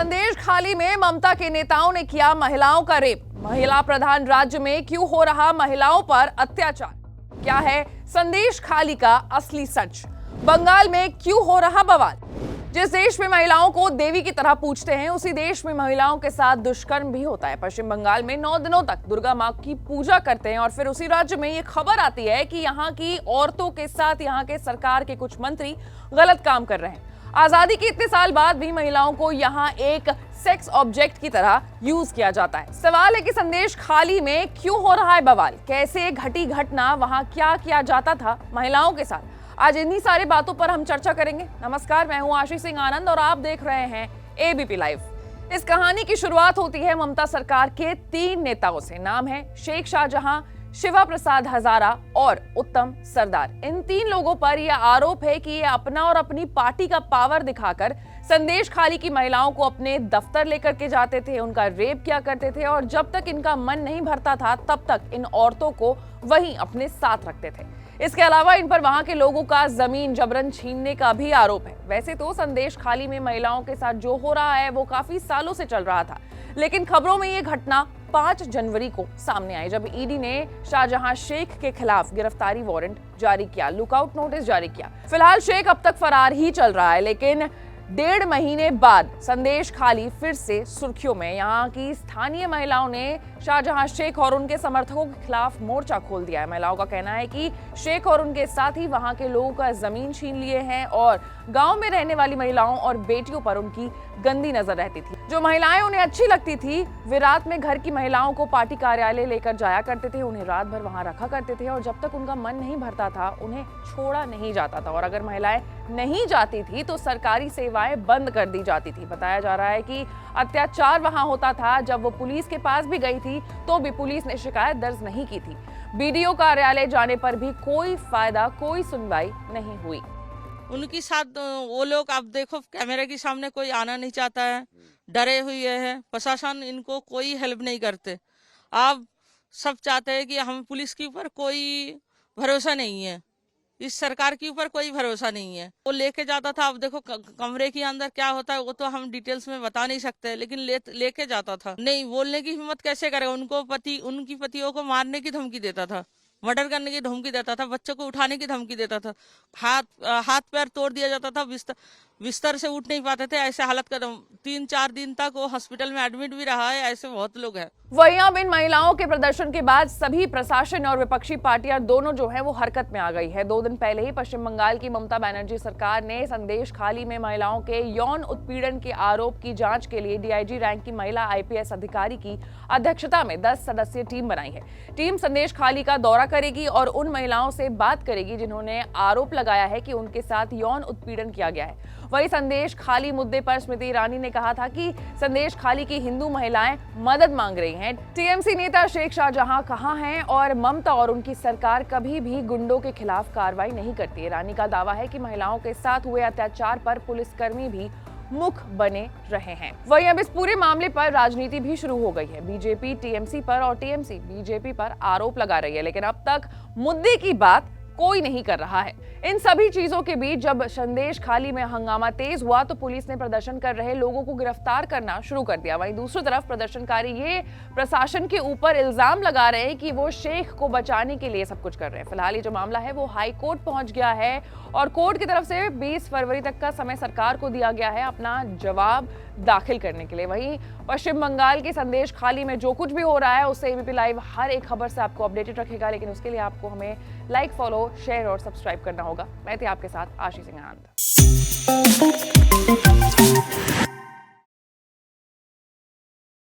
संदेश खाली में ममता के नेताओं ने किया महिलाओं का रेप। महिला प्रधान राज्य में क्यों हो रहा महिलाओं पर अत्याचार? क्या है संदेश खाली का असली सच? बंगाल में क्यों हो रहा बवाल? जिस देश में महिलाओं को देवी की तरह पूजते हैं, उसी देश में महिलाओं के साथ दुष्कर्म भी होता है। पश्चिम बंगाल में 9 दिनों तक दुर्गा मां की पूजा करते हैं और फिर उसी राज्य में ये खबर आती है कि यहाँ की औरतों के साथ यहाँ के सरकार के कुछ मंत्री गलत काम कर रहे हैं। आजादी के इतने साल बाद भी महिलाओं को यहाँ एक सेक्स ऑब्जेक्ट की तरह यूज किया जाता है। सवाल है कि संदेश खाली में क्यों हो रहा है बवाल? कैसे घटी घटना, वहां क्या किया जाता था महिलाओं के साथ? आज इन्हीं सारी बातों पर हम चर्चा करेंगे। नमस्कार, मैं हूं आशीष सिंह आनंद और आप देख रहे हैं एबीपी लाइव। इस कहानी की शुरुआत होती है ममता सरकार के 3 नेताओं से। नाम है शेख शाहजहां, शिवा प्रसाद हजारा और उत्तम सरदार। इन 3 लोगों पर यह आरोप है कि ये अपना और अपनी पार्टी का पावर दिखाकर संदेश खाली की महिलाओं को अपने दफ्तर लेकर के जाते थे, उनका रेप किया करते थे और जब तक इनका मन नहीं भरता था तब तक इन औरतों को वहीं अपने साथ रखते थे। इसके अलावा इन पर वहां के लोगों का जमीन जबरन छीनने का भी आरोप है। वैसे तो संदेश खाली में महिलाओं के साथ जो हो रहा है वो काफी सालों से चल रहा था, लेकिन खबरों में ये घटना 5 जनवरी को सामने आई जब ईडी ने शाहजहां शेख के खिलाफ गिरफ्तारी वारंट जारी किया, लुकआउट नोटिस जारी किया। फिलहाल शेख अब तक फरार ही चल रहा है, लेकिन 1.5 महीने बाद संदेश खाली फिर से सुर्खियों में। यहाँ की स्थानीय महिलाओं ने शाहजहां शेख और उनके समर्थकों के खिलाफ मोर्चा खोल दिया है। महिलाओं का कहना है कि शेख और उनके साथ ही वहां के लोगों का जमीन छीन लिए हैं और गांव में रहने वाली महिलाओं और बेटियों पर उनकी गंदी नजर रहती थी। जो महिलाएं उन्हें अच्छी लगती थी, वे रात में घर की महिलाओं को पार्टी कार्यालय लेकर जाया करते थे, उन्हें रात भर वहां रखा करते थे और जब तक उनका मन नहीं भरता था उन्हें छोड़ा नहीं जाता था। और अगर महिलाएं नहीं जाती थी तो सरकारी सेवाएं बंद कर दी जाती थी। बताया जा रहा है कि अत्याचार वहां होता था। जब वो पुलिस के पास भी गई थी तो भी पुलिस ने शिकायत दर्ज नहीं की थी। बीडीओ कार्यालय जाने पर भी कोई फायदा, कोई सुनवाई नहीं हुई। उनके साथ वो लोग, आप देखो कैमरे के सामने कोई आना नहीं चाहता है, डरे हुए हैं। प्रशासन इनको कोई हेल्प नहीं करते। आप सब चाहते हैं कि हम पुलिस के ऊपर कोई भरोसा नहीं है, इस सरकार के ऊपर कोई भरोसा नहीं है। वो लेके जाता था, अब देखो कमरे के अंदर क्या होता है वो तो हम डिटेल्स में बता नहीं सकते, लेकिन लेके जाता था। नहीं बोलने की हिम्मत कैसे करेगा? उनकी पतियों को मारने की धमकी देता था, मर्डर करने की धमकी देता था, बच्चों को उठाने की धमकी देता था, हाथ पैर तोड़ दिया जाता था, बिस्तर से उठ नहीं पाते थे। ऐसे हालत का 3-4 दिन तक वो हॉस्पिटल में एडमिट भी रहा है। ऐसे बहुत लोग हैं। वहीं अब इन महिलाओं के प्रदर्शन के बाद सभी प्रशासन और विपक्षी पार्टियां दोनों जो है वो हरकत में आ गई है। 2 दिन पहले ही पश्चिम बंगाल की ममता बनर्जी सरकार ने संदेश खाली में महिलाओं के यौन उत्पीड़न के आरोप की जांच के लिए डीआईजी रैंक की महिला आईपीएस अधिकारी की अध्यक्षता में 10 सदस्यीय टीम बनाई है। टीम संदेश खाली का दौरा करेगी और उन महिलाओं से बात करेगी जिन्होंने आरोप लगाया है कि उनके साथ यौन उत्पीड़न किया गया है। वही संदेश खाली मुद्दे पर स्मृति ईरानी ने कहा था कि संदेश खाली की हिंदू महिलाएं मदद मांग रही हैं। टीएमसी नेता शेख शाहजहां कहां हैं और ममता और उनकी सरकार कभी भी गुंडों के खिलाफ कार्रवाई नहीं करती। ईरानी का दावा है कि महिलाओं के साथ हुए अत्याचार पर पुलिसकर्मी भी मुख बने रहे हैं। वहीं अब इस पूरे मामले पर राजनीति भी शुरू हो गई है। बीजेपी टीएमसी पर और टीएमसी बीजेपी पर आरोप लगा रही है, लेकिन अब तक मुद्दे की बात कोई नहीं कर रहा है। इन सभी चीजों के बीच जब संदेश खाली में हंगामा तेज हुआ तो पुलिस ने प्रदर्शन कर रहे लोगों को गिरफ्तार करना शुरू कर दिया। वहीं दूसरी तरफ प्रदर्शनकारी ये प्रशासन के ऊपर इल्जाम लगा रहे हैं कि वो शेख को बचाने के लिए सब कुछ कर रहे हैं। फिलहाल ये जो मामला है वो हाई कोर्ट पहुंच गया है और कोर्ट की तरफ से 20 फरवरी तक का समय सरकार को दिया गया है अपना जवाब दाखिल करने के लिए। वहीं पश्चिम बंगाल के संदेश खाली में जो कुछ भी हो रहा है उससे एबीपी लाइव हर एक खबर से आपको अपडेटेड रखेगा, लेकिन उसके लिए आपको हमें लाइक, फॉलो, शेयर और सब्सक्राइब करना होगा। मैं थी आपके साथ आशीष सिंह आनंद।